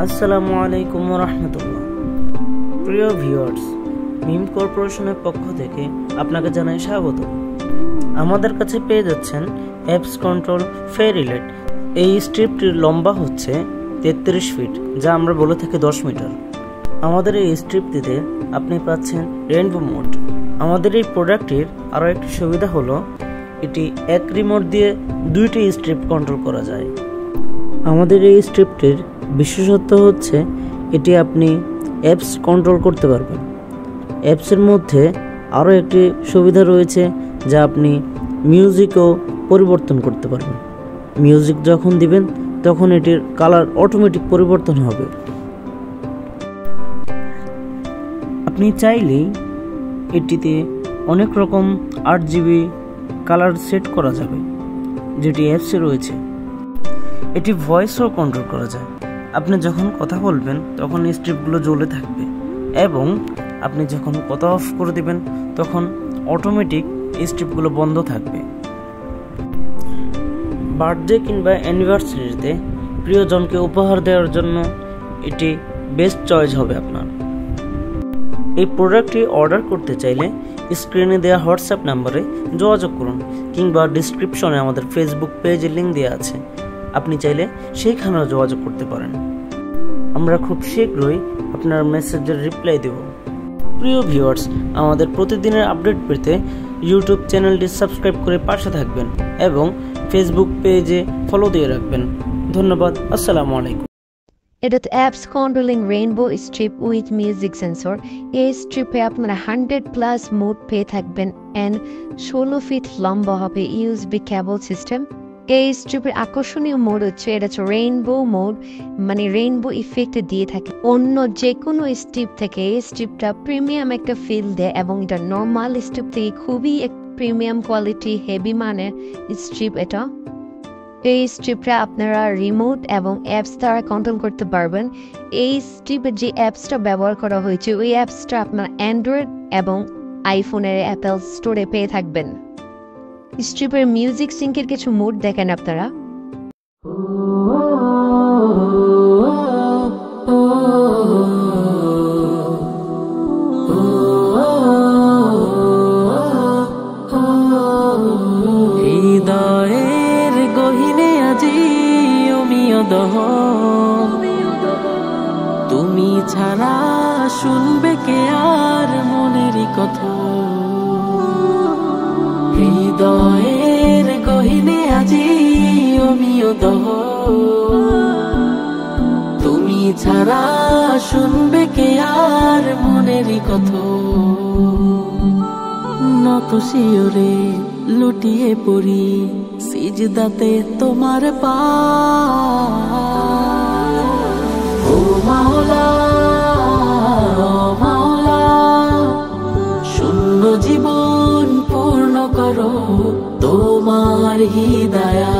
আসসালামু আলাইকুম ওয়া রাহমাতুল্লাহ। প্রিয় ভিউয়ার্স, মিম কর্পোরেশনের পক্ষ থেকে আপনাকে জানাই স্বাগত। আমাদের কাছে পেয়ে যাচ্ছেন অ্যাপস কন্ট্রোল ফেয়ারিলেট। এই স্ট্রিপটির লম্বা হচ্ছে 33 ফিট, যা আমরা বলে থাকি 10 মিটার। আমাদের এই স্ট্রিপটিতে আপনি পাচ্ছেন রেইনবো মোড। আমাদের এই প্রোডাক্টটির আরও একটি সুবিধা হলো এটি এক রিমোট দিয়ে 2টি স্ট্রিপ কন্ট্রোল করা যায়। আমাদের এই স্ট্রিপটির বিশেষত্ব হচ্ছে এটি আপনি অ্যাপস কন্ট্রোল করতে পারবেন। অ্যাপসের মধ্যে আরও একটি সুবিধা রয়েছে যা আপনি মিউজিকও পরিবর্তন করতে পারবেন। মিউজিক যখন দিবেন তখন এটির কালার অটোমেটিক পরিবর্তন হবে। আপনি চাইলেই এটিতে অনেক রকম 8 GB কালার সেট করা যাবে, যেটি অ্যাপসে রয়েছে। এটি ভয়েসও কন্ট্রোল করা যায়। আপনি যখন কথা বলবেন তখন এই স্ট্রিপগুলো জ্বলে থাকবে, এবং আপনি যখন কথা অফ করে দিবেন তখন অটোমেটিক এই স্ট্রিপগুলো বন্ধ থাকবে। বার্থডে কিংবা অ্যানিভার্সারিতে প্রিয়জনকে উপহার দেওয়ার জন্য এটি বেস্ট চয়েস হবে আপনার। এই প্রোডাক্টটি অর্ডার করতে চাইলে স্ক্রিনে দেওয়া হোয়াটসঅ্যাপ নাম্বারে যোগাযোগ করুন, কিংবা ডিসক্রিপশনে আমাদের ফেসবুক পেজের লিঙ্ক দেওয়া আছে, আপনি চাইলে সেইখানেও যোগাযোগ করতে পারেন। আমরা খুব শীঘ্রই আপনার মেসেজের রিপ্লাই দেব। প্রিয় ভিউয়ার্স, আমাদের প্রতিদিনের আপডেট পেতে ইউটিউব চ্যানেলটি সাবস্ক্রাইব করে পাশে থাকবেন এবং ফেসবুক পেজে ফলো দিয়ে রাখবেন। ধন্যবাদ। আসসালামু আলাইকুম। এটা apps controlling rainbow strip with music sensor. এই স্ট্রিপে আপনারা 100+ মোড পেয়ে থাকবেন অ্যান্ড 16 ফিট লম্বা হবে ইউএসবি কেবল সিস্টেম। এই স্ট্রিপের আকর্ষণীয় মোড হচ্ছে এটা হচ্ছে রেইনবো মোড, মানে রেইনবো ইফেক্ট দিয়ে থাকে। অন্য যে কোনো স্ট্রিপ থেকে এই স্ট্রিপটা প্রিমিয়াম একটা ফিল দেয়, এবং এটা নর্মাল স্ট্রিপ থেকে খুবই প্রিমিয়াম কোয়ালিটি হেভি মানের স্ট্রিপ এটা। এই স্ট্রিপটা আপনারা রিমোট এবং অ্যাপস দ্বারা কন্ট্রোল করতে পারবেন। এই স্ট্রিপের যে অ্যাপসটা ব্যবহার করা হয়েছে ওই অ্যাপসটা আপনার অ্যান্ড্রয়েড এবং আইফোনের অ্যাপেল স্টোরে পেয়ে থাকবেন। স্ট্রিপের মিউজিক সিঙ্কের কিছু মোড দেখেন আপনারা। হৃদয়ের গহীনে আজি অমিয়দহ, তুমি ছাড়া শুনবে কে আর মনেরই কথা। হৃদয়ের গহীনে আজি অমিয়দহ, তুমি ছাড়া শুনবে কে আর মনেরই কথা। নত শিওরে লুটিয়ে পড়ি সিজদাতে তোমার পা। ও মাওলা, ও মাওলা, শূন্য জীবন পূর্ণ করো তোমার হিদায়া।